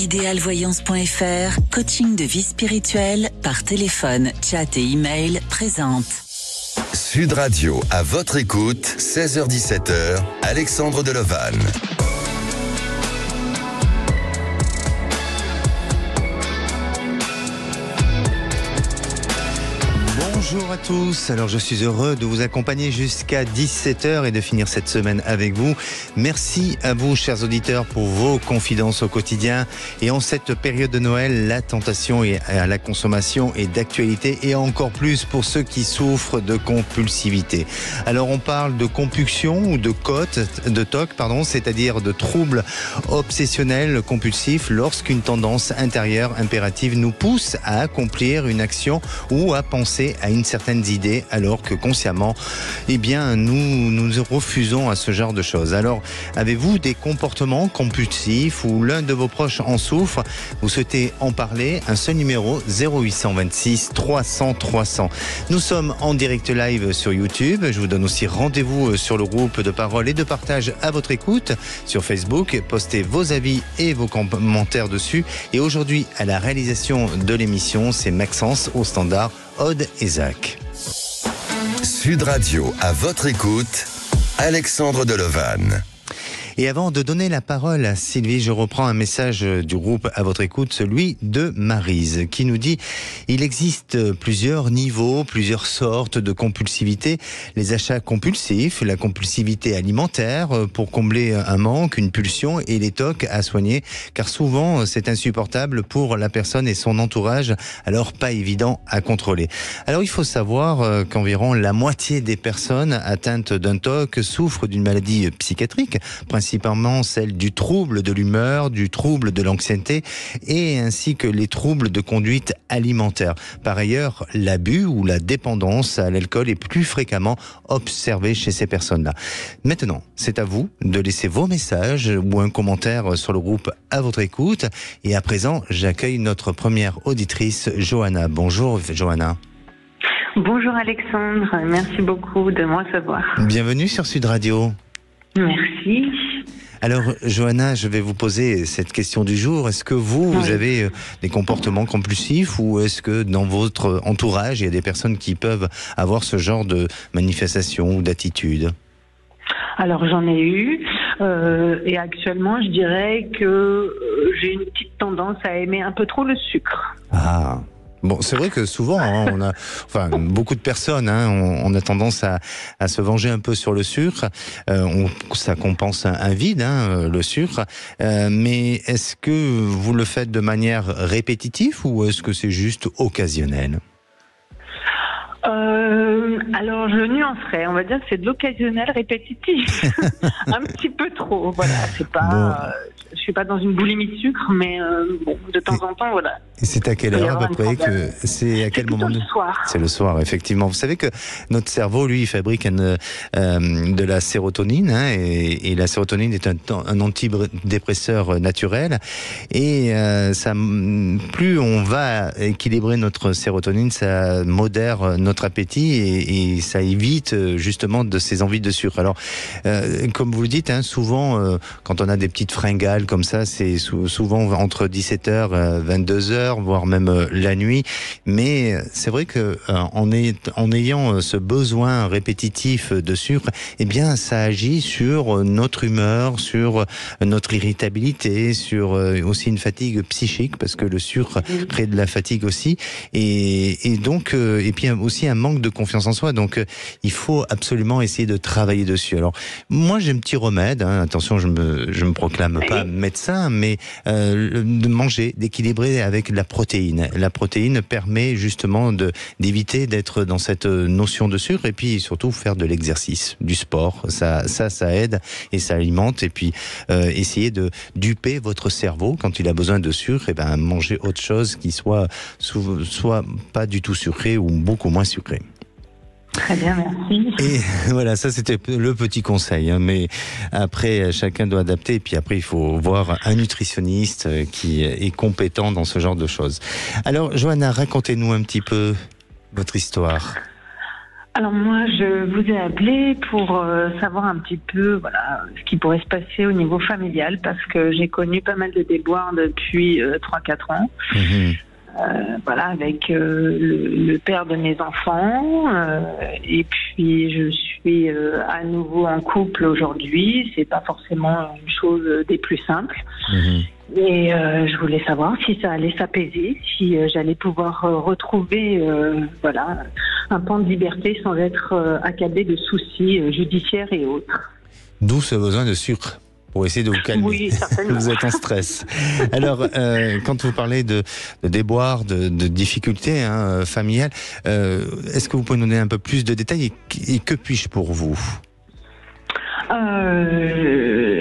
Idealvoyance.fr, coaching de vie spirituelle par téléphone, chat et email présente. Sud Radio, à votre écoute, 16h-17h, Alexandre Delovan. Bonjour à tous, alors je suis heureux de vous accompagner jusqu'à 17h et de finir cette semaine avec vous. Merci à vous, chers auditeurs, pour vos confidences au quotidien. Et en cette période de Noël, la tentation à la consommation est d'actualité, et encore plus pour ceux qui souffrent de compulsivité. Alors on parle de compulsion ou de TOC, c'est-à-dire de troubles obsessionnels compulsifs lorsqu'une tendance intérieure impérative nous pousse à accomplir une action ou à penser à une certaines idées, alors que consciemment, nous refusons à ce genre de choses. Alors, avez-vous des comportements compulsifs ou l'un de vos proches en souffre? Vous souhaitez en parler? Un seul numéro, 0826 300 300. Nous sommes en direct live sur YouTube. Je vous donne aussi rendez-vous sur le groupe de parole et de partage à votre écoute sur Facebook. Postez vos avis et vos commentaires dessus. Et aujourd'hui, à la réalisation de l'émission, c'est Maxence au standard, Aude et Zach. Sud Radio, à votre écoute, Alexandre Delovan. Et avant de donner la parole à Sylvie, je reprends un message du groupe à votre écoute, celui de Maryse, qui nous dit « Il existe plusieurs niveaux, plusieurs sortes de compulsivité. Les achats compulsifs, la compulsivité alimentaire pour combler un manque, une pulsion, et les TOC à soigner, car souvent c'est insupportable pour la personne et son entourage, alors pas évident à contrôler. » Alors il faut savoir qu'environ la moitié des personnes atteintes d'un TOC souffrent d'une maladie psychiatrique, principalement celle du trouble de l'humeur, du trouble de l'anxiété et ainsi que les troubles de conduite alimentaire. Par ailleurs, l'abus ou la dépendance à l'alcool est plus fréquemment observé chez ces personnes-là. Maintenant, c'est à vous de laisser vos messages ou un commentaire sur le groupe à votre écoute. Et à présent, j'accueille notre première auditrice, Johanna. Bonjour Johanna. Bonjour Alexandre, merci beaucoup de me recevoir. Bienvenue sur Sud Radio. Merci. Alors, Johanna, je vais vous poser cette question du jour. Est-ce que vous avez des comportements compulsifs ou est-ce que dans votre entourage, il y a des personnes qui peuvent avoir ce genre de manifestation ou d'attitude? Alors, j'en ai eu et actuellement, je dirais que j'ai une petite tendance à aimer un peu trop le sucre. Ah. Bon, c'est vrai que souvent, beaucoup de personnes, on a tendance à se venger un peu sur le sucre. Ça compense un vide, le sucre. Mais est-ce que vous le faites de manière répétitive ou est-ce que c'est juste occasionnel? Alors je nuancerais, on va dire que c'est de l'occasionnel répétitif, un petit peu trop. Voilà, c'est pas, je suis pas dans une boulimie de sucre, mais de temps en temps, voilà. Et c'est à quelle heure à peu près que c'est à quel moment? Le soir. C'est le soir, effectivement. Vous savez que notre cerveau, lui, il fabrique de la sérotonine, et la sérotonine est un antidépresseur naturel. Et plus on va équilibrer notre sérotonine, ça modère notre appétit et ça évite justement de ces envies de sucre. Alors, comme vous le dites, souvent, quand on a des petites fringales comme ça, c'est souvent entre 17h, 22h, voire même la nuit. Mais c'est vrai que en ayant ce besoin répétitif de sucre, ça agit sur notre humeur, sur notre irritabilité, sur aussi une fatigue psychique, parce que le sucre crée de la fatigue aussi, et puis aussi un manque de confiance en soi. Donc il faut absolument essayer de travailler dessus. Alors moi j'ai un petit remède, attention, je me proclame pas médecin, mais de manger, d'équilibrer avec la protéine. La protéine permet justement d'éviter d'être dans cette notion de sucre, et puis surtout faire de l'exercice, du sport. Ça aide et ça alimente. Et puis essayer de duper votre cerveau quand il a besoin de sucre. Manger autre chose qui soit pas du tout sucré ou beaucoup moins sucré. Très bien, merci. Et voilà, ça c'était le petit conseil, mais après chacun doit adapter, et puis après il faut voir un nutritionniste qui est compétent dans ce genre de choses. Alors Johanna, racontez-nous un petit peu votre histoire. Alors moi, je vous ai appelé pour savoir un petit peu ce qui pourrait se passer au niveau familial, parce que j'ai connu pas mal de déboires depuis 3-4 ans. Avec le père de mes enfants, et puis je suis à nouveau en couple aujourd'hui. C'est pas forcément une chose des plus simples. Et je voulais savoir si ça allait s'apaiser, si j'allais pouvoir retrouver un pan de liberté sans être accablé de soucis judiciaires et autres. D'où ce besoin de sucre pour essayer de vous calmer. Oui, certainement. Vous êtes en stress. Alors, quand vous parlez de déboires, de difficultés familiales, est-ce que vous pouvez nous donner un peu plus de détails et que puis-je pour vous ?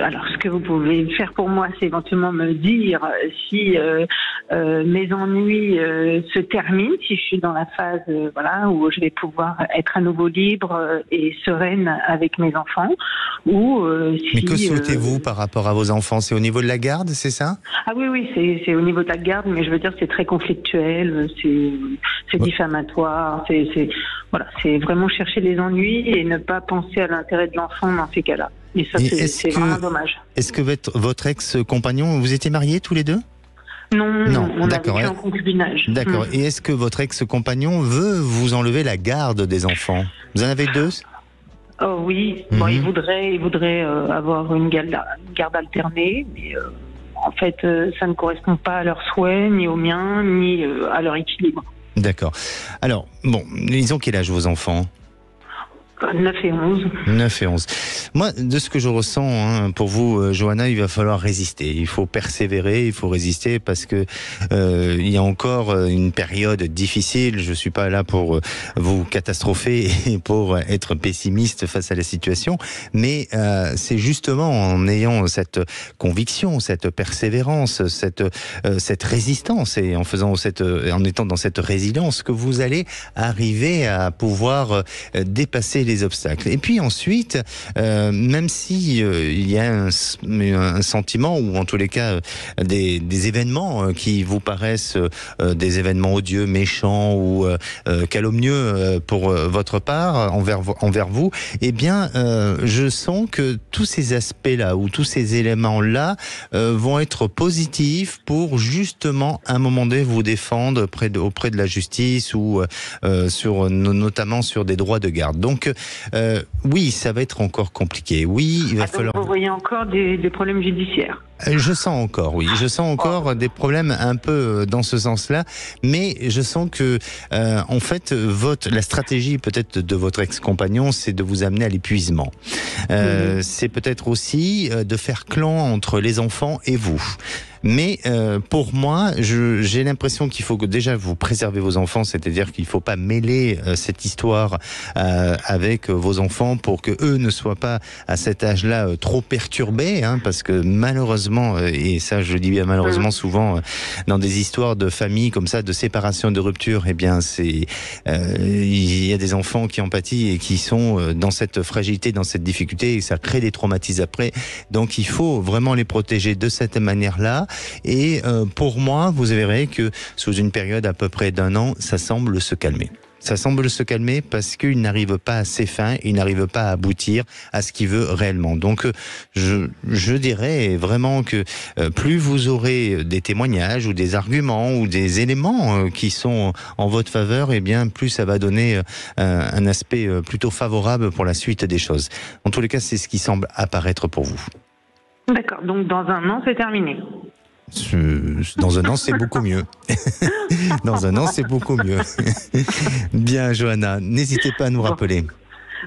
Alors, ce que vous pouvez faire pour moi, c'est éventuellement me dire si mes ennuis se terminent, si je suis dans la phase où je vais pouvoir être à nouveau libre et sereine avec mes enfants, ou si... Mais que souhaitez-vous par rapport à vos enfants ? C'est au niveau de la garde, c'est ça ? Ah oui, c'est au niveau de la garde, mais je veux dire, c'est très conflictuel, c'est diffamatoire, c'est vraiment chercher les ennuis et ne pas penser à l'intérêt de l'enfant dans ces cas-là. Et ça, c'est vraiment dommage. Est-ce que votre ex-compagnon, vous étiez mariés tous les deux ? Non, on a vécu en concubinage. D'accord. Et est-ce que votre ex-compagnon veut vous enlever la garde des enfants ? Vous en avez 2 ? Oh oui. Bon, il voudrait avoir une garde alternée, mais en fait, ça ne correspond pas à leurs souhaits, ni aux miens, ni à leur équilibre. D'accord. Alors, ils ont quel âge vos enfants ? 9 et 11. 9 et 11. Moi, de ce que je ressens, pour vous, Johanna, il va falloir résister. Il faut persévérer, il faut résister parce que il y a encore une période difficile. Je suis pas là pour vous catastropher et pour être pessimiste face à la situation, mais c'est justement en ayant cette conviction, cette persévérance, cette résistance et en étant dans cette résilience que vous allez arriver à pouvoir dépasser les obstacles. Et puis ensuite, même si il y a un sentiment, ou en tous les cas des événements qui vous paraissent des événements odieux, méchants ou calomnieux pour votre part envers vous, eh bien, je sens que tous ces aspects-là ou tous ces éléments-là vont être positifs pour justement à un moment donné vous défendre auprès de la justice ou notamment sur des droits de garde. Donc oui, ça va être encore compliqué. Oui, il va falloir... Vous voyez encore des problèmes judiciaires ? Je sens encore des problèmes un peu dans ce sens-là, mais je sens que en fait la stratégie peut-être de votre ex-compagnon, c'est de vous amener à l'épuisement. C'est peut-être aussi de faire clan entre les enfants et vous. Mais pour moi, j'ai l'impression qu'il faut que déjà vous préservez vos enfants, c'est-à-dire qu'il ne faut pas mêler cette histoire avec vos enfants pour que eux ne soient pas à cet âge-là trop perturbés, parce que malheureusement, et ça je le dis bien malheureusement souvent dans des histoires de famille comme ça, de séparation, de rupture, eh bien il y a des enfants qui en pâtissent et qui sont dans cette fragilité, dans cette difficulté, et ça crée des traumatismes après. Donc il faut vraiment les protéger de cette manière-là. Et pour moi, vous verrez que sous une période à peu près d'1 an, ça semble se calmer. Ça semble se calmer parce qu'il n'arrive pas à ses fins, il n'arrive pas à aboutir à ce qu'il veut réellement. Donc je dirais vraiment que plus vous aurez des témoignages ou des arguments ou des éléments qui sont en votre faveur, eh bien plus ça va donner un aspect plutôt favorable pour la suite des choses. En tous les cas, c'est ce qui semble apparaître pour vous. D'accord, donc dans 1 an, c'est terminé. Dans 1 an, c'est beaucoup mieux. Dans 1 an, c'est beaucoup mieux. Bien, Johanna, n'hésitez pas à nous rappeler.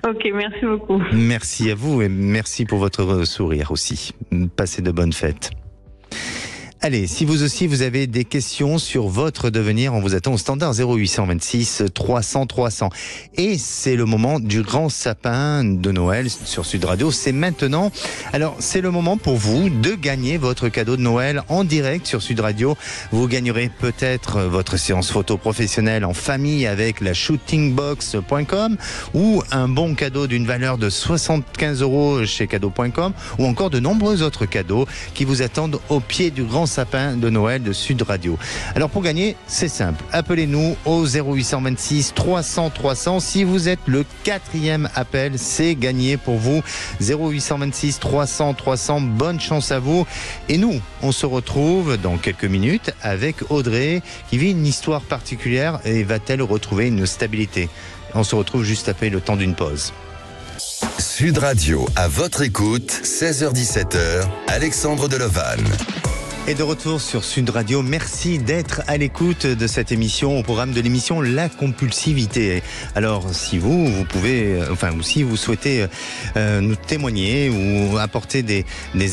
Ok, merci beaucoup. Merci à vous et merci pour votre sourire aussi. Passez de bonnes fêtes. Allez, si vous aussi vous avez des questions sur votre devenir, on vous attend au standard 0826 300 300. Et c'est le moment du grand sapin de Noël sur Sud Radio, c'est maintenant. Alors, c'est le moment pour vous de gagner votre cadeau de Noël en direct sur Sud Radio. Vous gagnerez peut-être votre séance photo professionnelle en famille avec la shootingbox.com ou un bon cadeau d'une valeur de 75 € chez cadeau.com ou encore de nombreux autres cadeaux qui vous attendent au pied du grand sapin de Noël de Sud Radio. Alors pour gagner, c'est simple. Appelez-nous au 0826 300 300. Si vous êtes le 4e appel, c'est gagné pour vous. 0826 300 300. Bonne chance à vous. Et nous, on se retrouve dans quelques minutes avec Audrey qui vit une histoire particulière et va-t-elle retrouver une stabilité? On se retrouve juste après le temps d'une pause. Sud Radio, à votre écoute, 16h-17h, Alexandre Delevanne. Et de retour sur Sud Radio, merci d'être à l'écoute de cette émission, au programme de l'émission La Compulsivité. Alors si vous pouvez, ou si vous souhaitez nous témoigner ou apporter des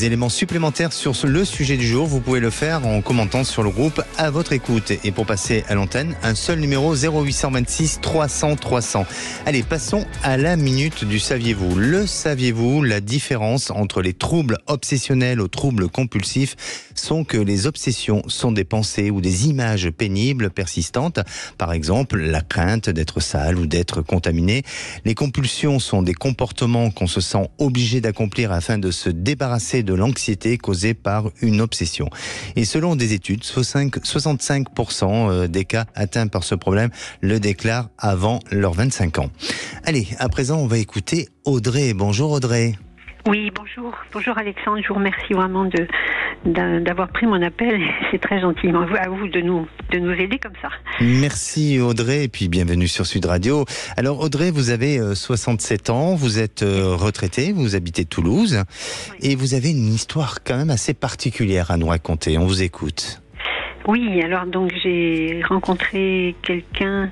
éléments supplémentaires sur le sujet du jour, vous pouvez le faire en commentant sur le groupe À votre écoute. Et pour passer à l'antenne, un seul numéro, 0826 300 300. Allez, passons à la minute du saviez-vous. Le saviez-vous, la différence entre les troubles obsessionnels aux troubles compulsifs sont que les obsessions sont des pensées ou des images pénibles persistantes, par exemple la crainte d'être sale ou d'être contaminé. Les compulsions sont des comportements qu'on se sent obligé d'accomplir afin de se débarrasser de l'anxiété causée par une obsession. Et selon des études, 65% des cas atteints par ce problème le déclarent avant leurs 25 ans. Allez, à présent on va écouter Audrey. Bonjour Audrey. Oui, bonjour. Bonjour Alexandre, je vous remercie vraiment d'avoir pris mon appel. C'est très gentil à vous de nous aider comme ça. Merci Audrey et puis bienvenue sur Sud Radio. Alors Audrey, vous avez 67 ans, vous êtes retraitée, vous habitez Toulouse et vous avez une histoire quand même assez particulière à nous raconter. On vous écoute. Oui, alors donc j'ai rencontré quelqu'un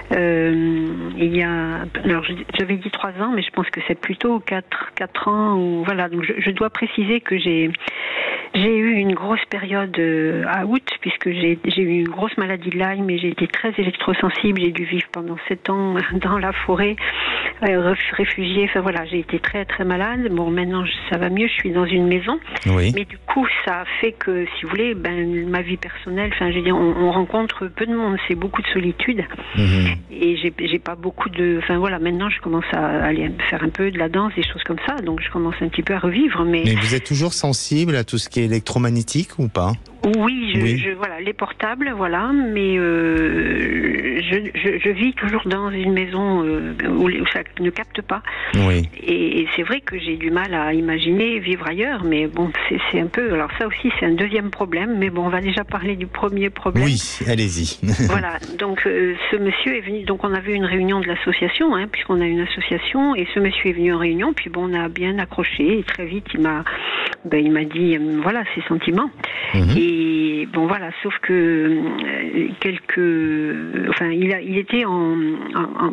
il y a, alors j'avais dit 3 ans, mais je pense que c'est plutôt 4 ans. Ou voilà, donc je dois préciser que j'ai eu une grosse période à août, puisque j'ai eu une grosse maladie de Lyme et j'ai été très électrosensible. J'ai dû vivre pendant 7 ans dans la forêt, réfugiée. Enfin voilà, j'ai été très très malade. Bon, maintenant ça va mieux, je suis dans une maison. Oui. Mais du coup, ça a fait que, si vous voulez, ma vie personnelle, enfin je veux dire, on rencontre peu de monde, c'est beaucoup de solitude. Mm-hmm. Et j'ai pas beaucoup de... Enfin voilà, maintenant je commence à aller faire un peu de la danse, des choses comme ça, donc je commence un petit peu à revivre. Mais vous êtes toujours sensible à tout ce qui est électromagnétique ou pas? Oui, voilà, les portables, voilà, mais je vis toujours dans une maison où ça ne capte pas. Oui. Et c'est vrai que j'ai du mal à imaginer vivre ailleurs, mais bon, c'est un peu... Alors ça aussi, c'est un deuxième problème, mais bon, on va déjà parler du premier problème. Oui, allez-y. Voilà, donc ce monsieur est venu, donc on avait une réunion de l'association, puisqu'on a une association, et ce monsieur est venu en réunion, puis bon, on a bien accroché, et très vite, il m'a dit, voilà, ses sentiments. Mm-hmm. Et bon voilà, sauf que il était en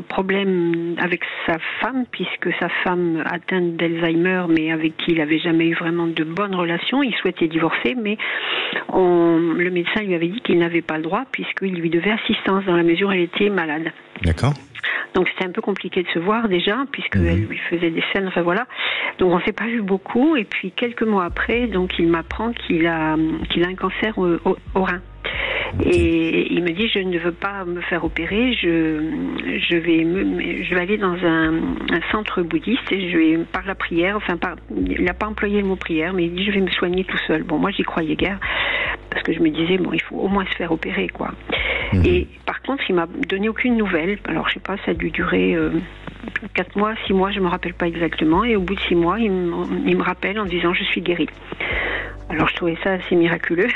problème avec sa femme, puisque sa femme atteinte d'Alzheimer, mais avec qui il n'avait jamais eu vraiment de bonnes relations. Il souhaitait divorcer, mais le médecin lui avait dit qu'il n'avait pas le droit, puisqu'il lui devait assistance dans la mesure où elle était malade. D'accord. Donc c'était un peu compliqué de se voir déjà, puisqu'elle lui faisait des scènes, enfin voilà. Donc on ne s'est pas vu beaucoup, et puis quelques mois après, donc il m'apprend qu'il a un cancer au rein. Et il me dit, je ne veux pas me faire opérer, je vais aller dans un centre bouddhiste et je vais, par la prière, il n'a pas employé le mot prière, mais il dit, je vais me soigner tout seul. Bon, moi j'y croyais guère, parce que je me disais, bon, il faut au moins se faire opérer, quoi. Et par contre, il m'a donné aucune nouvelle. Alors je sais pas, ça a dû durer 4 mois, 6 mois, je me rappelle pas exactement. Et au bout de 6 mois, il me rappelle en disant, je suis guérie. Alors je trouvais ça assez miraculeux.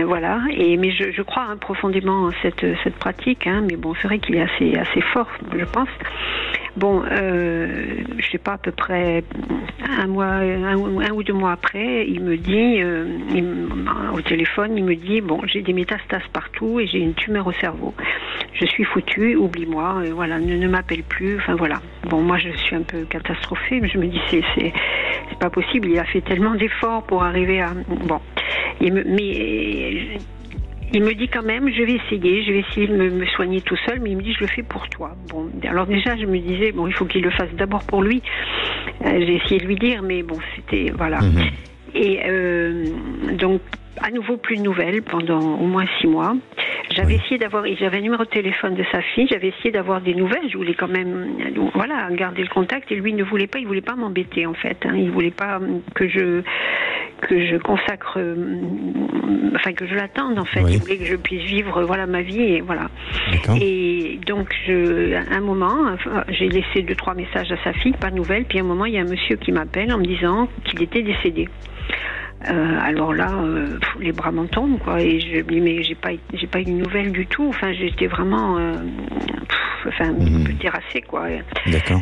Voilà. Mais je crois profondément en cette pratique. Mais bon, c'est vrai qu'il est assez fort, je pense. Bon, je sais pas, à peu près un ou 2 mois après, il me dit, au téléphone, il me dit, bon, j'ai des métastases partout et j'ai une tumeur au cerveau. Je suis foutue, oublie-moi, voilà, ne m'appelle plus, enfin voilà. Bon, moi je suis un peu catastrophée, mais je me dis, c'est pas possible, il a fait tellement d'efforts pour arriver à... Bon, il me dit quand même, je vais essayer de me soigner tout seul, mais il me dit, je le fais pour toi. Bon, alors déjà, je me disais, bon, il faut qu'il le fasse d'abord pour lui. J'ai essayé de lui dire, mais bon, c'était, voilà. Et donc, à nouveau, plus de nouvelles pendant au moins 6 mois. J'avais essayé d'avoir, j'avais un numéro de téléphone de sa fille, j'avais essayé d'avoir des nouvelles, je voulais quand même, voilà, garder le contact, et lui ne voulait pas, il voulait pas m'embêter en fait, hein. Il voulait pas que je consacre, enfin que je l'attende en fait. Oui. Il voulait que je puisse vivre, voilà, ma vie et voilà. Et donc à un moment, j'ai laissé 2-3 messages à sa fille, pas de nouvelles. Puis à un moment, il y a un monsieur qui m'appelle en me disant qu'il était décédé. Alors là, les bras m'en tombent, quoi. Et je me dis mais j'ai pas eu de nouvelles du tout. Enfin, j'étais vraiment, un peu terrassée, quoi. D'accord.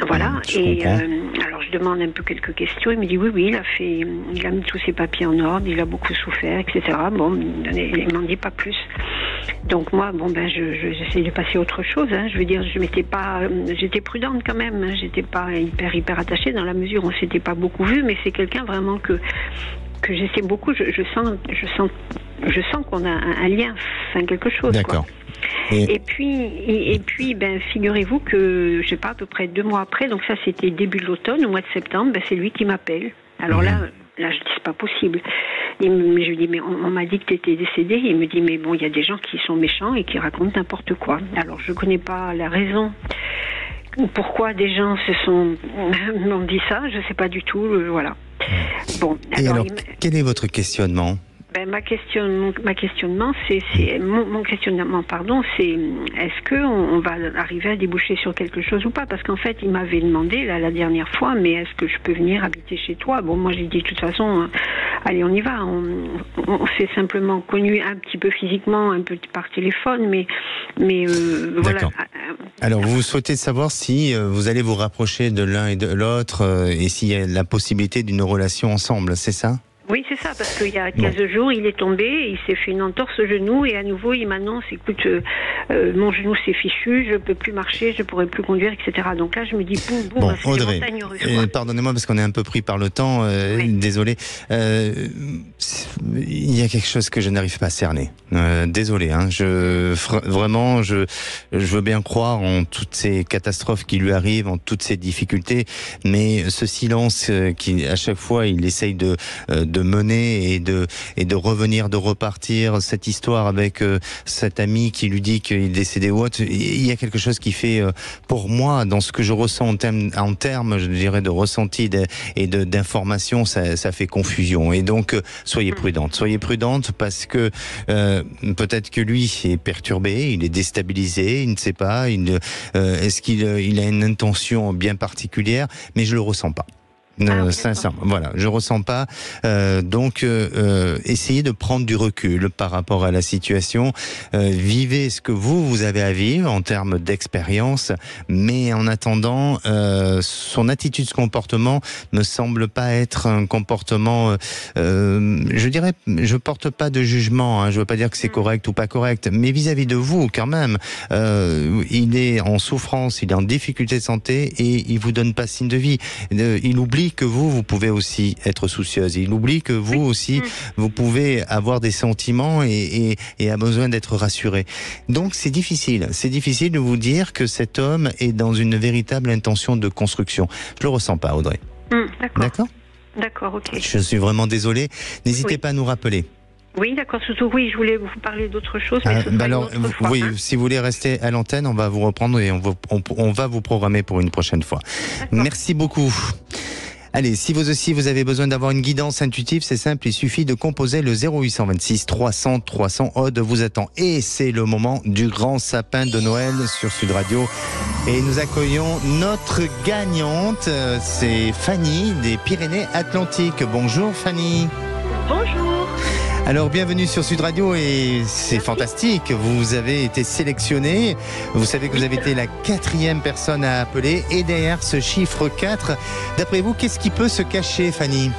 Voilà, alors je demande un peu quelques questions, il me dit oui, il a mis tous ses papiers en ordre, il a beaucoup souffert, etc. Bon, il m'en dit pas plus. Donc moi, j'essaie de passer à autre chose, hein. Je veux dire, j'étais prudente quand même, hein. J'étais pas hyper attachée dans la mesure où on s'était pas beaucoup vu, mais c'est quelqu'un vraiment que j'essaie beaucoup, je sens qu'on a un lien, enfin quelque chose. D'accord. Quoi. Et puis, figurez-vous que, je sais pas, à peu près 2 mois après, donc ça c'était début de l'automne, au mois de septembre, c'est lui qui m'appelle. Alors là, je dis c'est pas possible. Je lui dis mais on m'a dit que tu étais décédé. Il me dit mais bon, il y a des gens qui sont méchants et qui racontent n'importe quoi. Alors je connais pas la raison ou pourquoi des gens m'ont dit ça, je sais pas du tout, voilà. Bon. Alors quel est votre questionnement? Mon questionnement, c'est est-ce qu'on va arriver à déboucher sur quelque chose ou pas? Parce qu'en fait, il m'avait demandé la dernière fois, mais est-ce que je peux venir habiter chez toi? Bon, moi j'ai dit de toute façon, allez, on y va. On s'est simplement connus un petit peu physiquement, un peu par téléphone, mais voilà. Alors, vous souhaitez savoir si vous allez vous rapprocher de l'un et de l'autre et s'il y a la possibilité d'une relation ensemble, c'est ça? Oui, c'est ça, parce qu'il y a 15 jours, il est tombé, il s'est fait une entorse au genou, et à nouveau, il m'annonce, écoute, mon genou s'est fichu, je peux plus marcher, je pourrais plus conduire, etc. Donc là, je me dis, boum, c'est Audrey, des montagnes russes. Pardonnez-moi, parce qu'on est un peu pris par le temps, désolé. Il y a quelque chose que je n'arrive pas à cerner. Désolé, hein, vraiment, je veux bien croire en toutes ces catastrophes qui lui arrivent, en toutes ces difficultés, mais ce silence qui, à chaque fois, il essaye de mener et de revenir, de repartir, cette histoire avec cet ami qui lui dit qu'il est décédé ou autre, il y a quelque chose qui fait, pour moi, dans ce que je ressens en termes, je dirais, de ressenti et d'information, ça fait confusion. Et donc, soyez prudente parce que peut-être que lui est perturbé, il est déstabilisé, il ne sait pas, est-ce qu'il a une intention bien particulière, mais je le ressens pas. Sincèrement, voilà, je ressens pas. Donc, essayez de prendre du recul par rapport à la situation. Vivez ce que vous avez à vivre en termes d'expérience, mais en attendant, son attitude, ce comportement me semble pas être un comportement. Je dirais, je porte pas de jugement. Hein, je veux pas dire que c'est correct ou pas correct, mais vis-à-vis de vous, quand même, il est en souffrance, il est en difficulté de santé et il vous donne pas signe de vie. Il oublie que vous pouvez aussi être soucieuse. Il oublie que vous aussi, vous pouvez avoir des sentiments et a besoin d'être rassuré. Donc c'est difficile. C'est difficile de vous dire que cet homme est dans une véritable intention de construction. Je le ressens pas, Audrey. D'accord ? D'accord, ok. Je suis vraiment désolé. N'hésitez pas à nous rappeler. Oui, d'accord. Surtout, je voulais vous parler d'autre chose. Mais alors, oui, si vous voulez rester à l'antenne, on va vous reprendre et on va vous programmer pour une prochaine fois. Merci beaucoup. Allez, si vous aussi vous avez besoin d'avoir une guidance intuitive, c'est simple, il suffit de composer le 0826 300 300. Aude vous attend. Et c'est le moment du grand sapin de Noël sur Sud Radio. Et nous accueillons notre gagnante, c'est Fanny des Pyrénées-Atlantiques. Bonjour Fanny. Bonjour. Alors bienvenue sur Sud Radio et c'est fantastique, vous avez été sélectionnée, vous savez que vous avez été la 4e personne à appeler et derrière ce chiffre 4, d'après vous, qu'est-ce qui peut se cacher Fanny ?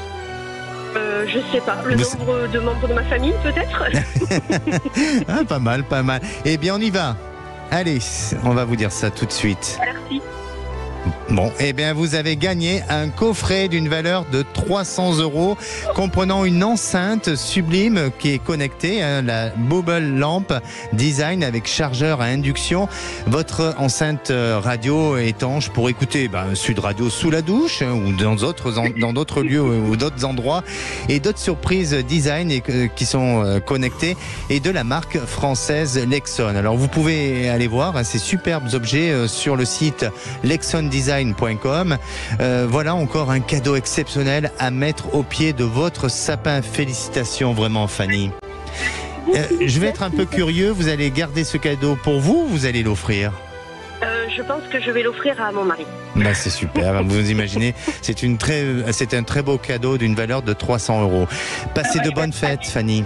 Je sais pas, le nombre de membres de ma famille peut-être. Ah, pas mal. Eh bien on y va, allez, on va vous dire ça tout de suite. Merci. Bon, eh bien, vous avez gagné un coffret d'une valeur de 300 €, comprenant une enceinte sublime qui est connectée, la Bubble Lamp Design avec chargeur à induction. Votre enceinte radio étanche pour écouter Sud Radio sous la douche ou dans d'autres lieux ou d'autres endroits, et d'autres surprises design qui sont connectées, et de la marque française Lexon. Alors, vous pouvez aller voir ces superbes objets sur le site lexondesign.com. Voilà encore un cadeau exceptionnel à mettre au pied de votre sapin. Félicitations vraiment, Fanny. Je vais être un peu curieux, vous allez garder ce cadeau pour vous ou vous allez l'offrir ? Je pense que je vais l'offrir à mon mari. C'est super, vous imaginez, c'est un très beau cadeau d'une valeur de 300 €. Passez de bonnes fêtes, Fanny.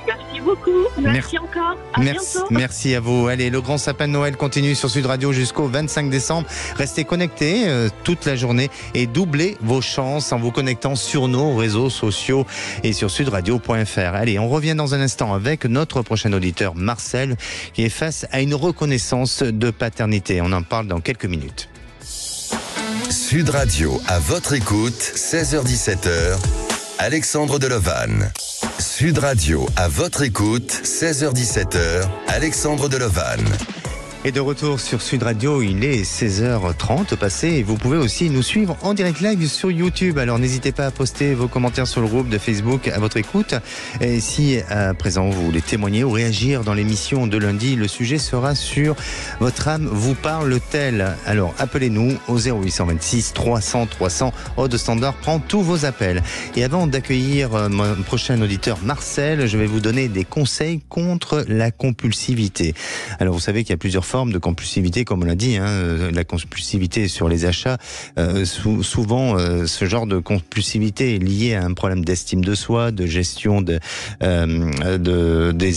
Merci beaucoup, merci encore, à bientôt. Merci à vous. Allez, le grand sapin de Noël continue sur Sud Radio jusqu'au 25 décembre. Restez connectés toute la journée et doublez vos chances en vous connectant sur nos réseaux sociaux et sur sudradio.fr. Allez, on revient dans un instant avec notre prochain auditeur, Marcel, qui est face à une reconnaissance de paternité. On en parle dans quelques minutes. Sud Radio, à votre écoute, 16h-17h, Alexandre Delovan. Sud Radio, à votre écoute, 16h-17h, Alexandre Delovan. Et de retour sur Sud Radio, il est 16h30 passé et vous pouvez aussi nous suivre en direct live sur YouTube. Alors n'hésitez pas à poster vos commentaires sur le groupe de Facebook à votre écoute. Et si à présent vous voulez témoigner ou réagir dans l'émission de lundi, le sujet sera sur votre âme vous parle-t-elle. Alors appelez-nous au 0826 300 300. Haut de Standard prend tous vos appels. Et avant d'accueillir mon prochain auditeur Marcel, je vais vous donner des conseils contre la compulsivité. Alors vous savez qu'il y a plusieurs forme de compulsivité, comme on l'a dit, la compulsivité sur les achats. Souvent, ce genre de compulsivité est lié à un problème d'estime de soi, de gestion des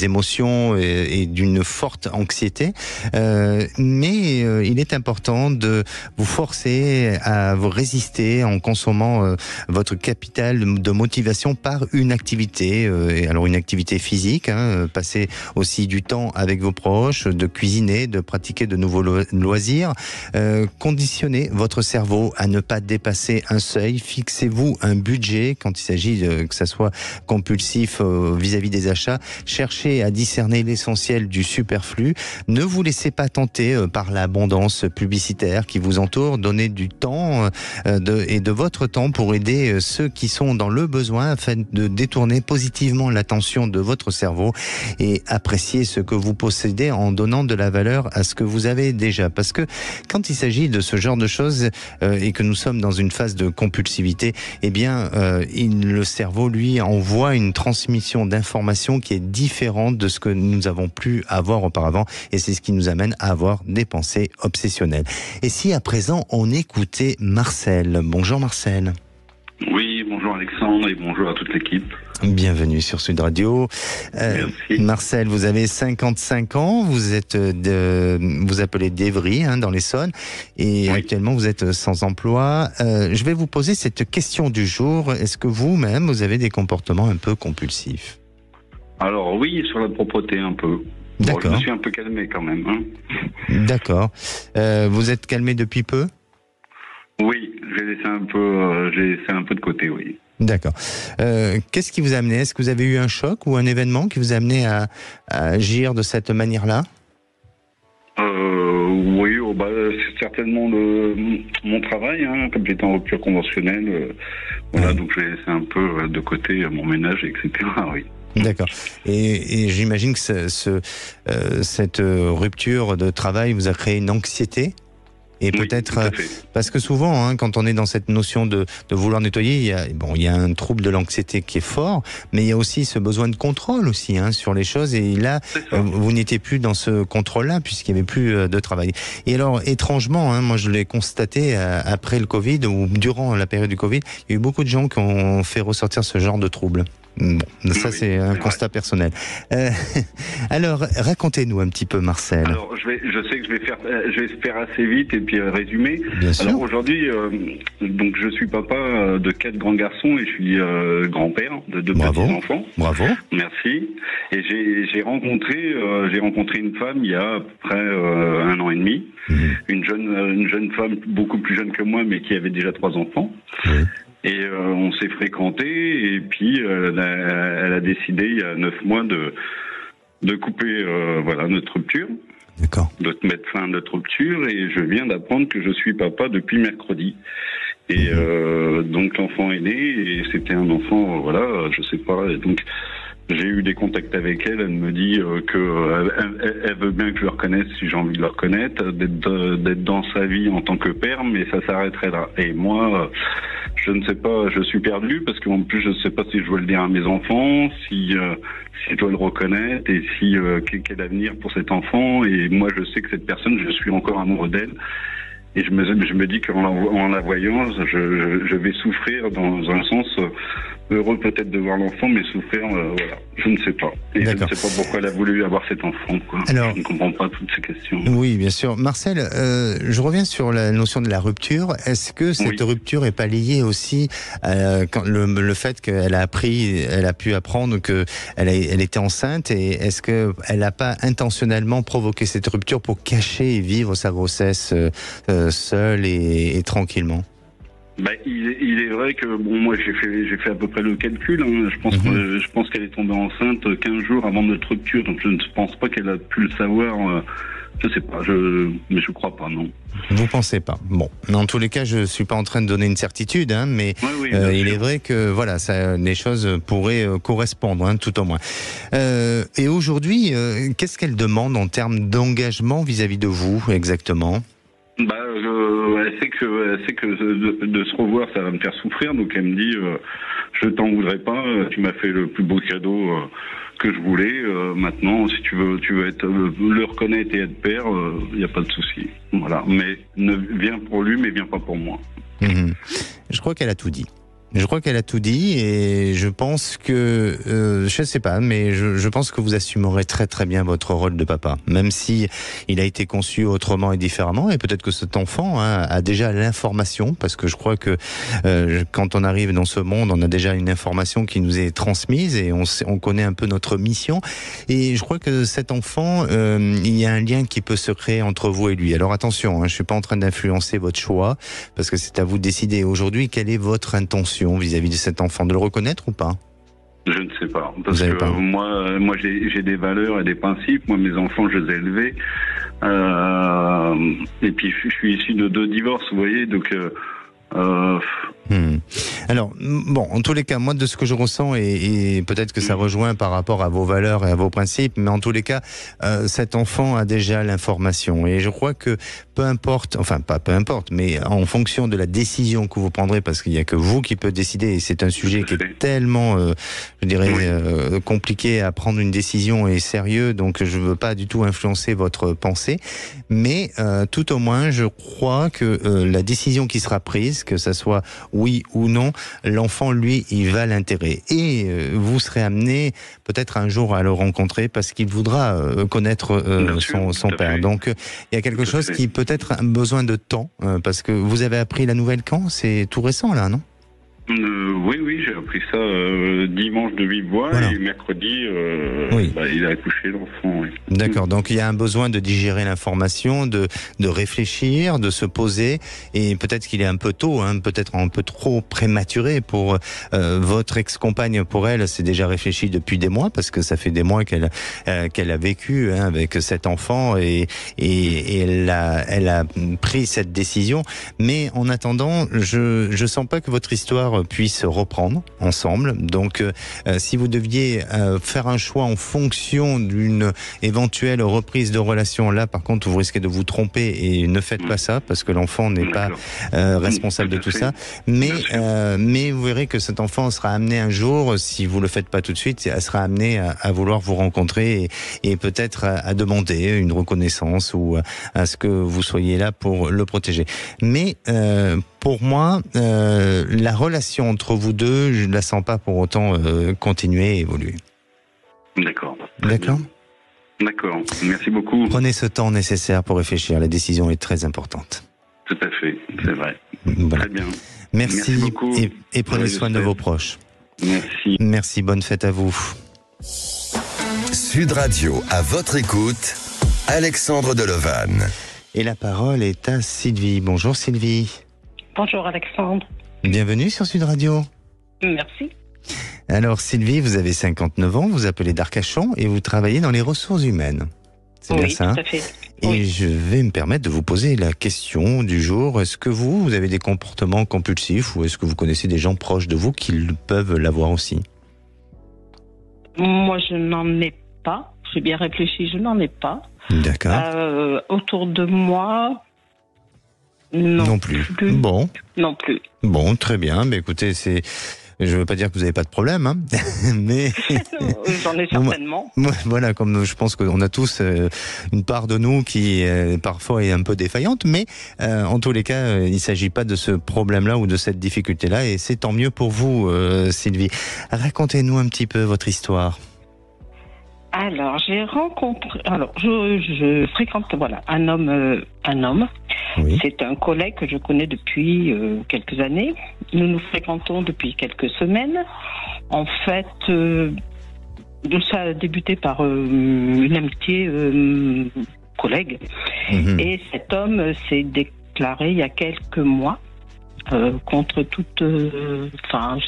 émotions et d'une forte anxiété. Mais il est important de vous forcer à vous résister en consommant votre capital de motivation par une activité. Alors une activité physique, passer aussi du temps avec vos proches, de cuisiner, de pratiquer de nouveaux loisirs. Conditionnez votre cerveau à ne pas dépasser un seuil. Fixez-vous un budget quand il s'agit que ça soit compulsif vis-à-vis des achats. Cherchez à discerner l'essentiel du superflu. Ne vous laissez pas tenter par l'abondance publicitaire qui vous entoure. Donnez du temps et de votre temps pour aider ceux qui sont dans le besoin afin de détourner positivement l'attention de votre cerveau et apprécier ce que vous possédez en donnant de la valeur à ce que vous avez déjà. Parce que quand il s'agit de ce genre de choses et que nous sommes dans une phase de compulsivité, eh bien, le cerveau, lui, envoie une transmission d'informations qui est différente de ce que nous avons pu avoir auparavant. Et c'est ce qui nous amène à avoir des pensées obsessionnelles. Et si à présent, on écoutait Marcel. Bonjour Marcel. Oui, bonjour Alexandre et bonjour à toute l'équipe. Bienvenue sur Sud Radio. Marcel, vous avez 55 ans, vous appelez d'Evry, dans l'Essonne, et oui. Actuellement vous êtes sans emploi. Je vais vous poser cette question du jour. Est-ce que vous-même, vous avez des comportements un peu compulsifs ? Alors oui, sur la propreté un peu. D'accord. Bon, je me suis un peu calmé quand même. D'accord. Vous êtes calmé depuis peu ? Oui, j'ai laissé un peu de côté, oui. D'accord. Qu'est-ce qui vous a amené ? Est-ce que vous avez eu un choc ou un événement qui vous a amené à agir de cette manière-là ? Oui, c'est certainement mon travail, comme j'étais en rupture conventionnelle. Voilà, donc j'ai laissé un peu de côté mon ménage, etc. Oui. D'accord. Et j'imagine que cette rupture de travail vous a créé une anxiété ? Et peut-être, parce que souvent, quand on est dans cette notion de vouloir nettoyer, il y a un trouble de l'anxiété qui est fort, mais il y a aussi ce besoin de contrôle aussi sur les choses. Et là, vous n'étiez plus dans ce contrôle-là puisqu'il n'y avait plus de travail. Et alors, étrangement, moi je l'ai constaté après le Covid ou durant la période du Covid, il y a eu beaucoup de gens qui ont fait ressortir ce genre de troubles. Bon, ça c'est un constat personnel. Alors, racontez-nous un petit peu, Marcel. Alors, je sais que je vais faire assez vite et puis résumer. Bien sûr. Alors aujourd'hui, donc je suis papa de 4 grands garçons et je suis grand-père de 2 petits enfants. Bravo. Merci. Et j'ai rencontré une femme il y a à peu près 1 an et demi. Une jeune femme beaucoup plus jeune que moi, mais qui avait déjà 3 enfants. Oui. Et on s'est fréquentés et puis elle a décidé il y a 9 mois de couper notre rupture. D'accord. De mettre fin à notre rupture et je viens d'apprendre que je suis papa depuis mercredi. Et donc l'enfant est né et c'était un enfant, je sais pas. Et donc j'ai eu des contacts avec elle. Elle me dit elle veut bien que je le reconnaisse si j'ai envie de le reconnaître, d'être dans sa vie en tant que père, mais ça s'arrêterait là. Et moi, je ne sais pas, je suis perdu parce qu'en plus je ne sais pas si je dois le dire à mes enfants, si je dois le reconnaître et si quel avenir pour cet enfant. Et moi, je sais que cette personne, je suis encore amoureux d'elle. Et je me dis qu'en la voyant, je vais souffrir dans un sens heureux peut-être de voir l'enfant, mais souffrir, je ne sais pas. Et D'accord. Je ne sais pas pourquoi elle a voulu avoir cet enfant, quoi. Alors, je ne comprends pas toutes ces questions. Oui, bien sûr. Marcel, je reviens sur la notion de la rupture. Est-ce que cette rupture n'est pas liée aussi quand le fait qu'elle a pu apprendre qu'elle était enceinte, et est-ce qu'elle n'a pas intentionnellement provoqué cette rupture pour cacher et vivre sa grossesse seule et tranquillement? Il est vrai que moi j'ai fait à peu près le calcul. Hein. Je pense qu'elle est tombée enceinte 15 jours avant notre rupture, donc je ne pense pas qu'elle a pu le savoir. Je sais pas, mais je crois pas, non. Vous pensez pas? Bon, en tous les cas, je suis pas en train de donner une certitude, hein, mais il est vrai que les choses pourraient correspondre, hein, tout au moins. Et aujourd'hui, qu'est-ce qu'elle demande en termes d'engagement vis-à-vis de vous, exactement? Elle sait que de se revoir, ça va me faire souffrir, donc elle me dit je t'en voudrais pas, tu m'as fait le plus beau cadeau que je voulais. Maintenant, si tu veux le reconnaître et être père, il n'y a pas de souci. Voilà, mais viens pour lui, mais viens pas pour moi. Je crois qu'elle a tout dit. Et je pense que, je sais pas, mais je pense que vous assumerez très très bien votre rôle de papa, même si il a été conçu autrement et différemment, et peut-être que cet enfant a déjà l'information, parce que je crois que quand on arrive dans ce monde, on a déjà une information qui nous est transmise et on connaît un peu notre mission, et je crois que cet enfant, il y a un lien qui peut se créer entre vous et lui. Alors attention, je suis pas en train d'influencer votre choix, parce que c'est à vous de décider aujourd'hui quelle est votre intention vis-à-vis de cet enfant, de le reconnaître ou pas? Je ne sais pas, parce que moi j'ai des valeurs et des principes. Moi, mes enfants, je les ai élevés, et puis je suis issu de 2 divorces, vous voyez, donc Alors, bon, en tous les cas, moi, de ce que je ressens, et peut-être que ça rejoint par rapport à vos valeurs et à vos principes, mais en tous les cas, cet enfant a déjà l'information. Et je crois que peu importe, mais en fonction de la décision que vous prendrez, parce qu'il n'y a que vous qui peut décider, et c'est un sujet qui est tellement, compliqué à prendre une décision et sérieux, donc je ne veux pas du tout influencer votre pensée, mais tout au moins, je crois que la décision qui sera prise, que ça soit oui ou non, l'enfant, lui, il va l'intégrer. Et vous serez amené peut-être un jour à le rencontrer parce qu'il voudra connaître son père. Donc, il y a quelque chose qui peut-être a besoin de temps, parce que vous avez appris la nouvelle quand? C'est tout récent, là, non? Oui, j'ai appris ça dimanche de vive voix, et mercredi, il a accouché l'enfant. Oui. D'accord, donc il y a un besoin de digérer l'information, de réfléchir, de se poser, et peut-être qu'il est un peu tôt, peut-être un peu trop prématuré pour votre ex-compagne. Pour elle, c'est déjà réfléchi depuis des mois, parce que ça fait des mois qu'elle a vécu avec cet enfant, et elle a pris cette décision. Mais en attendant, je sens pas que votre histoire puisse reprendre ensemble. Donc, si vous deviez faire un choix en fonction d'une éventuelle reprise de relation, là, par contre, vous risquez de vous tromper, et ne faites pas ça, parce que l'enfant n'est pas responsable de tout ça. Mais vous verrez que cet enfant sera amené un jour, si vous le faites pas tout de suite, elle sera amenée à vouloir vous rencontrer, et peut-être à demander une reconnaissance, ou à ce que vous soyez là pour le protéger. Mais pour moi, la relation entre vous deux, je ne la sens pas pour autant continuer et évoluer. D'accord. D'accord ? D'accord. Merci beaucoup. Prenez ce temps nécessaire pour réfléchir. La décision est très importante. Tout à fait, c'est vrai. Voilà. Très bien. Merci beaucoup. Et prenez soin de vos proches. Merci. Merci, bonne fête à vous. Sud Radio, à votre écoute, Alexandre Delevanne. Et la parole est à Sylvie. Bonjour Sylvie. Bonjour Alexandre. Bienvenue sur Sud Radio. Merci. Alors Sylvie, vous avez 59 ans, vous appelez d'Arcachon et vous travaillez dans les ressources humaines. C'est bien ça, tout à fait. Et je vais me permettre de vous poser la question du jour. Est-ce que vous avez des comportements compulsifs ou est-ce que vous connaissez des gens proches de vous qui peuvent l'avoir aussi ? Moi, je n'en ai pas. J'ai bien réfléchi, je n'en ai pas. D'accord. Autour de moi, non plus. Bon. Non plus. Bon, très bien. Mais écoutez, je ne veux pas dire que vous n'avez pas de problème, hein, mais j'en ai certainement. Voilà, comme je pense qu'on a tous une part de nous qui parfois est un peu défaillante, mais en tous les cas, il ne s'agit pas de ce problème-là ou de cette difficulté-là, et c'est tant mieux pour vous, Sylvie. Racontez-nous un petit peu votre histoire. Alors, je fréquente un homme. Oui. C'est un collègue que je connais depuis quelques années. Nous nous fréquentons depuis quelques semaines. En fait, ça a débuté par une amitié collègue. Mmh. Et cet homme s'est déclaré il y a quelques mois contre toute...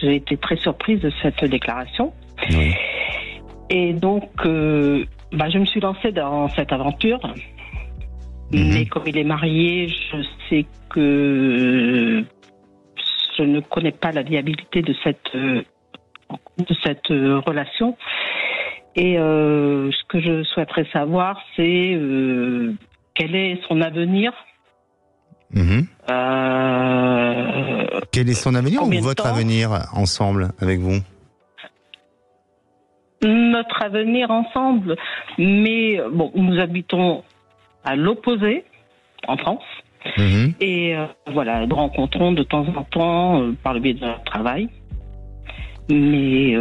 j'ai été très surprise de cette déclaration. Oui. Et donc, je me suis lancée dans cette aventure. Mais comme il est marié, je sais que je ne connais pas la viabilité de cette relation. Et ce que je souhaiterais savoir, c'est quel est son avenir. Quel est son avenir ou votre avenir ensemble avec vous ? Notre avenir ensemble, mais nous habitons à l'opposé, en France, et nous rencontrons de temps en temps par le biais de notre travail, mais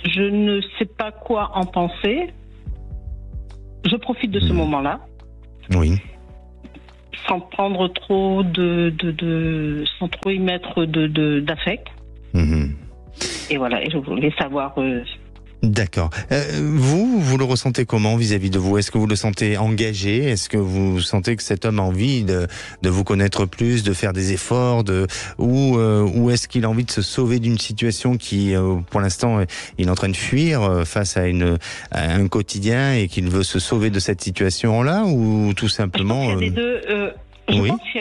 je ne sais pas quoi en penser. Je profite de ce moment-là, sans prendre trop sans trop y mettre d'affect. Et voilà, et je voulais savoir... D'accord. Vous le ressentez comment vis-à-vis de vous ? Est-ce que vous le sentez engagé ? Est-ce que vous sentez que cet homme a envie de vous connaître plus, de faire des efforts, ou est-ce qu'il a envie de se sauver d'une situation qui, pour l'instant, il est en train de fuir face à un quotidien et qu'il veut se sauver de cette situation-là, ou tout simplement... Je pense qu'il y a les deux. Je pense qu'il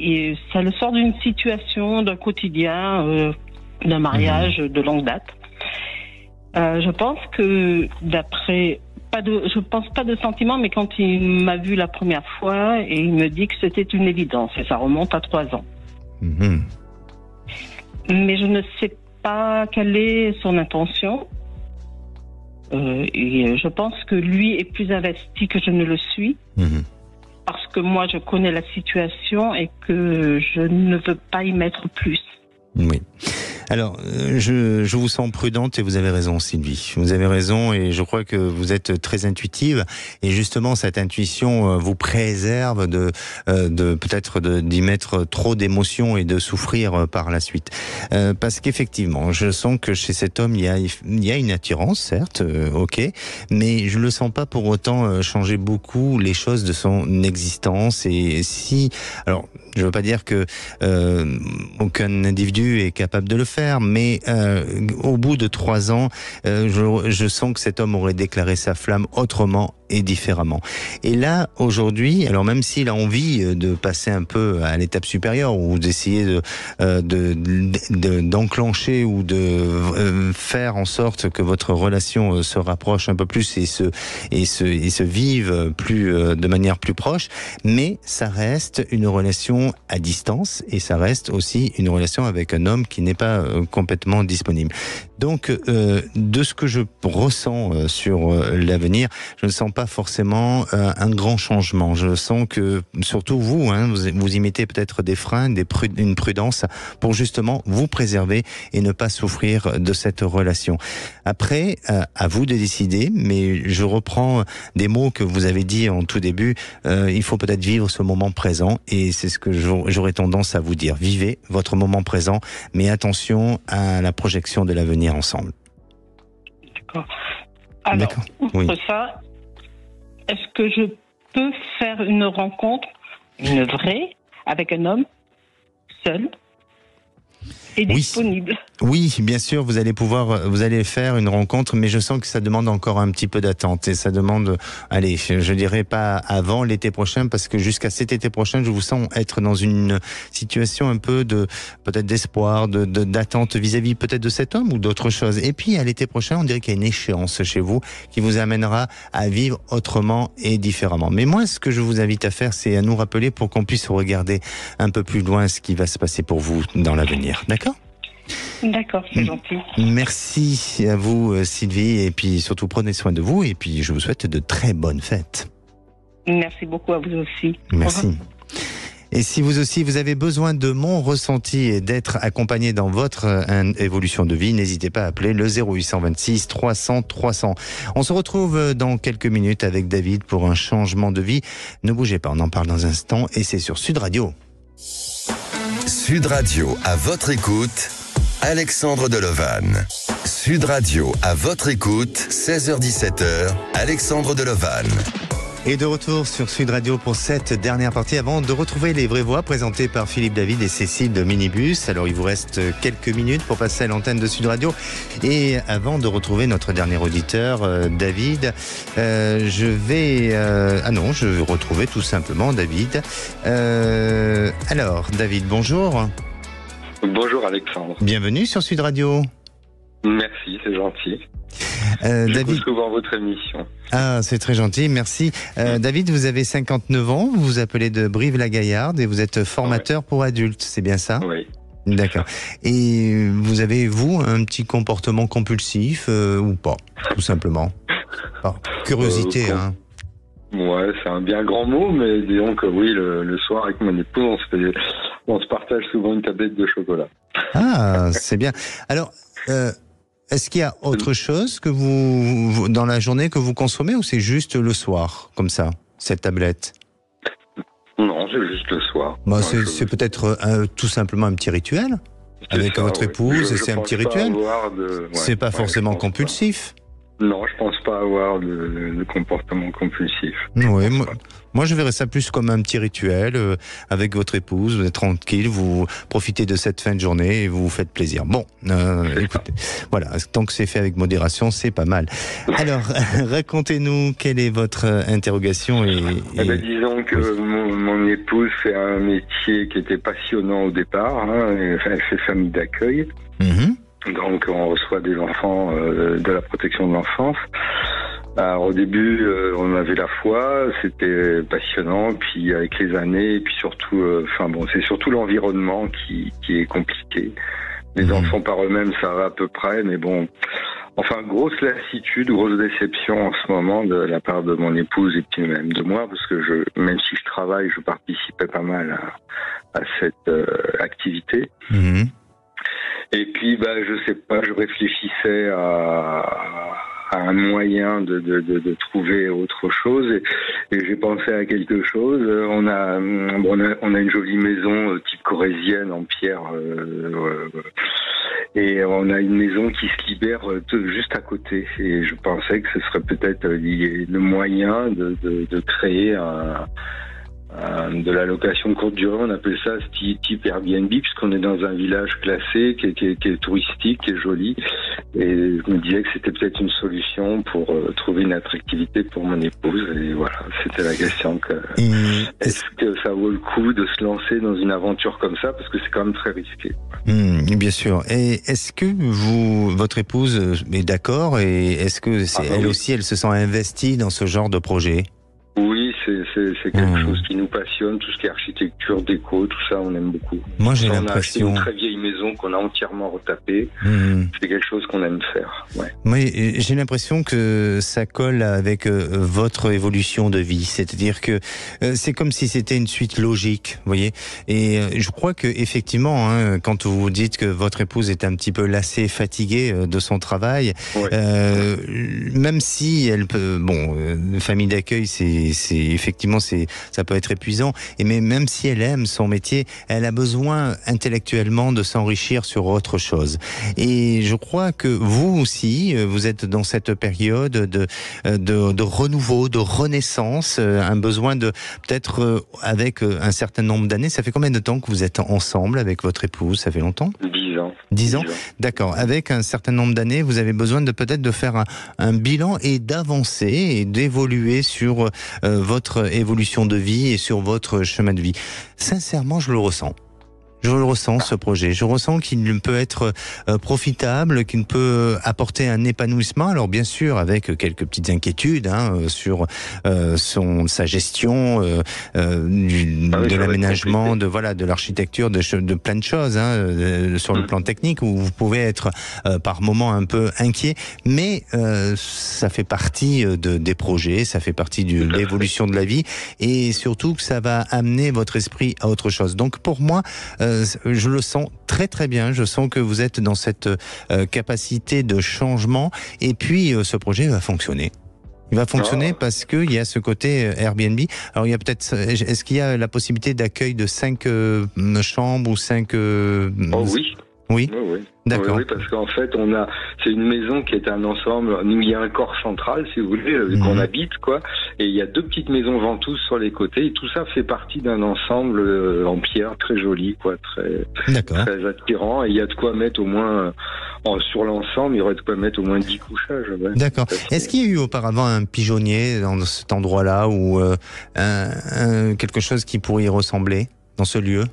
y a ça le sort d'une situation, d'un quotidien, d'un mariage de longue date. Je pense que je pense pas de sentiment, mais quand il m'a vu la première fois, et il me dit que c'était une évidence, et ça remonte à 3 ans. Mais je ne sais pas quelle est son intention. Et je pense que lui est plus investi que je ne le suis. Parce que moi, je connais la situation et que je ne veux pas y mettre plus. Oui. Alors, je vous sens prudente et vous avez raison, Sylvie. Vous avez raison et je crois que vous êtes très intuitive et justement cette intuition vous préserve de peut-être d'y mettre trop d'émotions et de souffrir par la suite. Parce qu'effectivement, je sens que chez cet homme il y a une attirance, certes, ok, mais je le sens pas pour autant changer beaucoup les choses de son existence. Et si, alors, je veux pas dire que aucun individu est capable de le faire, mais au bout de 3 ans, je sens que cet homme aurait déclaré sa flamme autrement et différemment. Et là, aujourd'hui, alors même s'il a envie de passer un peu à l'étape supérieure ou d'essayer d'enclencher ou de faire en sorte que votre relation se rapproche un peu plus et se vive plus de manière plus proche, mais ça reste une relation à distance et ça reste aussi une relation avec un homme qui n'est pas complètement disponible. Donc, de ce que je ressens sur l'avenir, je ne sens pas forcément un grand changement. Je sens que, surtout vous, vous y mettez peut-être des freins, une prudence pour justement vous préserver et ne pas souffrir de cette relation. Après, à vous de décider, mais je reprends des mots que vous avez dit en tout début. Il faut peut-être vivre ce moment présent, et c'est ce que j'aurais tendance à vous dire. Vivez votre moment présent, mais attention à la projection de l'avenir ensemble. D'accord. Alors, outre ça, est-ce que je peux faire une rencontre, une vraie, avec un homme, seul et disponible? Oui, bien sûr, vous allez faire une rencontre, mais je sens que ça demande encore un petit peu d'attente, et ça demande, allez, je dirais pas avant l'été prochain, parce que jusqu'à cet été prochain, je vous sens être dans une situation un peu peut-être d'espoir, d'attente vis-à-vis peut-être de cet homme ou d'autre chose. Et puis à l'été prochain, on dirait qu'il y a une échéance chez vous qui vous amènera à vivre autrement et différemment. Mais moi, ce que je vous invite à faire, c'est à nous rappeler pour qu'on puisse regarder un peu plus loin ce qui va se passer pour vous dans l'avenir. D'accord ? D'accord, c'est gentil. Merci à vous, Sylvie, et puis surtout prenez soin de vous, et puis je vous souhaite de très bonnes fêtes. Merci beaucoup à vous aussi. Merci. Et si vous aussi, vous avez besoin de mon ressenti et d'être accompagné dans votre évolution de vie, n'hésitez pas à appeler le 0826 300 300. On se retrouve dans quelques minutes avec David pour un changement de vie. Ne bougez pas, on en parle dans un instant, et c'est sur Sud Radio. Sud Radio, à votre écoute, Alexandre Delovan. Sud Radio, à votre écoute, 16h-17h, Alexandre Delovan. Et de retour sur Sud Radio pour cette dernière partie, avant de retrouver les vraies voix présentées par Philippe David et Cécile de Minibus. Alors il vous reste quelques minutes pour passer à l'antenne de Sud Radio, et avant de retrouver notre dernier auditeur, David, je vais retrouver tout simplement David. Alors David, bonjour. Bonjour Alexandre. Bienvenue sur Sud Radio. Merci, c'est gentil. J'écoute souvent votre émission. Ah, c'est très gentil, merci. David, vous avez 59 ans, vous vous appelez de Brive-la-Gaillarde et vous êtes formateur pour adultes, c'est bien ça ? Oui. D'accord. Et vous avez, vous, un petit comportement compulsif ou pas, tout simplement ? Par curiosité, Ouais, c'est un bien grand mot, mais disons que oui, le soir avec mon épouse, on se partage souvent une tablette de chocolat. Ah, c'est bien. Alors, est-ce qu'il y a autre chose que vous dans la journée que vous consommez, ou c'est juste le soir, comme ça, cette tablette ? Non, c'est juste le soir. Bah, c'est peut-être tout simplement un petit rituel avec votre épouse, c'est un petit rituel. C'est pas forcément compulsif. Non, je pense pas avoir de comportement compulsif. Oui, moi je verrais ça plus comme un petit rituel avec votre épouse, vous êtes tranquille, vous profitez de cette fin de journée et vous vous faites plaisir. Bon, écoutez, voilà, tant que c'est fait avec modération, c'est pas mal. Alors, racontez-nous quelle est votre interrogation disons que mon épouse fait un métier qui était passionnant au départ, elle fait famille d'accueil. Donc on reçoit des enfants de la protection de l'enfance. Alors, au début, on avait la foi, c'était passionnant, puis avec les années, et puis surtout, c'est surtout l'environnement qui est compliqué. Les enfants par eux-mêmes, ça va à peu près, mais bon, grosse lassitude, grosse déception en ce moment de la part de mon épouse et puis même de moi, parce que même si je travaille, je participais pas mal à cette activité. Et puis, je sais pas, je réfléchissais à un moyen de trouver autre chose, et j'ai pensé à quelque chose. On a une jolie maison type corrézienne en pierre, et on a une maison qui se libère juste à côté. Et je pensais que ce serait peut-être le moyen de créer de la location courte durée, on appelle ça type Airbnb, puisqu'on est dans un village classé qui est touristique, qui est joli, et je me disais que c'était peut-être une solution pour trouver une attractivité pour mon épouse, et voilà, c'était la question. Est-ce que ça vaut le coup de se lancer dans une aventure comme ça, parce que c'est quand même très risqué. Bien sûr. Et est-ce que votre épouse est d'accord, et est-ce que elle aussi, elle se sent investie dans ce genre de projet ? Oui, c'est quelque chose qui nous passionne, tout ce qui est architecture, déco, tout ça, on aime beaucoup. Moi, j'ai l'impression... On a acheté une l'impression... très vieille maison qu'on a entièrement retapée. C'est quelque chose qu'on aime faire, ouais. Moi, j'ai l'impression que ça colle avec votre évolution de vie. C'est-à-dire que c'est comme si c'était une suite logique, vous voyez. Et je crois que effectivement, hein, quand vous dites que votre épouse est un petit peu lassée, fatiguée de son travail, même si elle peut, bon, famille d'accueil, c'est effectivement, ça peut être épuisant. Et mais même si elle aime son métier, elle a besoin intellectuellement de s'enrichir sur autre chose. Et je crois que vous aussi, vous êtes dans cette période de renouveau, de renaissance, un besoin de peut-être avec un certain nombre d'années. Ça fait combien de temps que vous êtes ensemble avec votre épouse? Ça fait longtemps? 10 ans. 10 ans. D'accord. Avec un certain nombre d'années, vous avez besoin de peut-être de faire un bilan et d'avancer et d'évoluer sur votre évolution de vie et sur votre chemin de vie. Sincèrement, je le ressens. Je le ressens, ce projet. Je ressens qu'il peut être profitable, qu'il peut apporter un épanouissement. Alors bien sûr, avec quelques petites inquiétudes sur sa gestion, de l'aménagement, de l'architecture, de plein de choses sur le plan technique où vous pouvez être par moments un peu inquiet. Mais ça fait partie des projets, ça fait partie de l'évolution de la vie et surtout que ça va amener votre esprit à autre chose. Donc pour moi, je le sens très très bien, je sens que vous êtes dans cette capacité de changement et puis ce projet va fonctionner. Il va fonctionner parce qu'il y a ce côté Airbnb. Alors il y a peut-être, est-ce qu'il y a la possibilité d'accueil de 5 chambres ou 5... Oh oui. Oui. Oui. D'accord. Oui, parce qu'en fait, c'est une maison qui est un ensemble. Nous, il y a un corps central, si vous voulez, qu'on habite, quoi. Et il y a 2 petites maisons ventouses sur les côtés. Et tout ça fait partie d'un ensemble en pierre très joli, quoi, très attirant. Et il y a de quoi mettre au moins, sur l'ensemble, il y aurait de quoi mettre au moins 10 couchages. Ouais. D'accord. Est-ce qu'il y a eu auparavant un pigeonnier dans cet endroit-là ou quelque chose qui pourrait y ressembler dans ce lieu?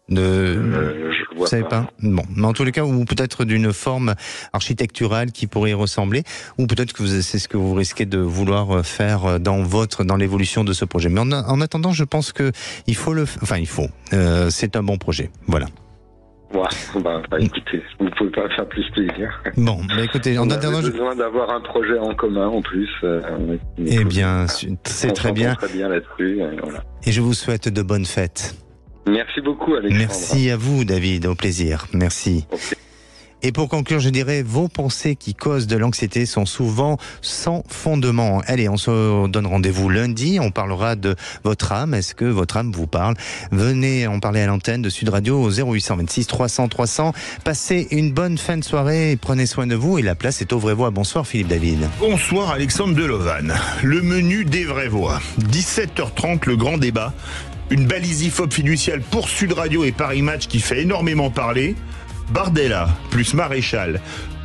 Vous savez pas. Bon, mais en tous les cas, ou peut-être d'une forme architecturale qui pourrait y ressembler, ou peut-être que c'est ce que vous risquez de vouloir faire dans l'évolution de ce projet. Mais en attendant, je pense que c'est un bon projet. Voilà. Écoutez, vous ne pouvez pas faire plus plaisir. Bon, écoutez, on a besoin d'avoir un projet en commun en plus. Eh bien, c'est très bien. Très bien là-dessus. Voilà. Et je vous souhaite de bonnes fêtes. Merci beaucoup, Alexandre. Merci à vous, David. Au plaisir. Merci. Okay. Et pour conclure, je dirais, vos pensées qui causent de l'anxiété sont souvent sans fondement. Allez, on se donne rendez-vous lundi. On parlera de votre âme. Est-ce que votre âme vous parle? Venez en parler à l'antenne de Sud Radio au 0826 300 300. Passez une bonne fin de soirée et prenez soin de vous. Et la place est aux Vraies Voix. Bonsoir, Philippe David. Bonsoir, Alexandre Delovan. Le menu des Vraies Voix. 17h30, le grand débat. Une balisiphobe fiduciale pour Sud Radio et Paris Match qui fait énormément parler. Bardella plus Maréchal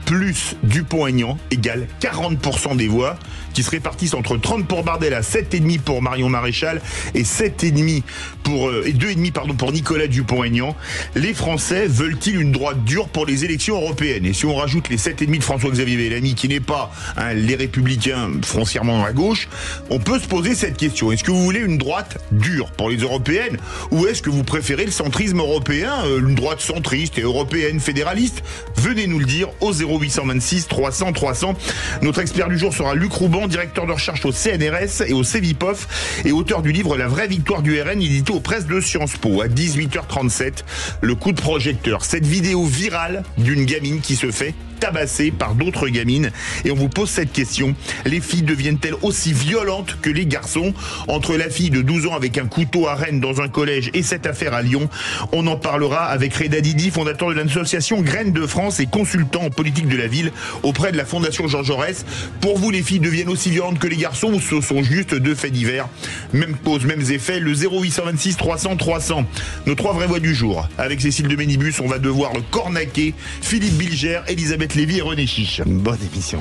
plus Dupont-Aignan égale 40% des voix qui se répartissent entre 30 pour Bardella, 7,5 pour Marion Maréchal et 2,5 pour Nicolas Dupont-Aignan. Les Français veulent-ils une droite dure pour les élections européennes? Et si on rajoute les 7,5 de François-Xavier Bellamy, qui n'est pas les Républicains foncièrement à gauche, on peut se poser cette question. Est-ce que vous voulez une droite dure pour les européennes ou est-ce que vous préférez le centrisme européen, une droite centriste et européenne fédéraliste? Venez nous le dire au 0826 300 300. Notre expert du jour sera Luc Rouban, directeur de recherche au CNRS et au CEVIPOF et auteur du livre La vraie victoire du RN, édité aux presses de Sciences Po. À 18h37, le coup de projecteur. Cette vidéo virale d'une gamine qui se fait tabasser par d'autres gamines. Et on vous pose cette question. Les filles deviennent-elles aussi violentes que les garçons? Entre la fille de 12 ans avec un couteau à Rennes dans un collège et cette affaire à Lyon, on en parlera avec Reda Didi, fondateur de l'association Graines de France et consultant en politique de la ville auprès de la Fondation Jean Jaurès. Pour vous, les filles deviennent aussi violentes que les garçons ou ce sont juste 2 faits divers? Même cause, mêmes effets, le 0826 300 300. Nos 3 vraies voix du jour. Avec Cécile de Ménibus, on va devoir le cornaquer. Philippe Bilger, Elisabeth Lévy et René Chiche. Bonne émission.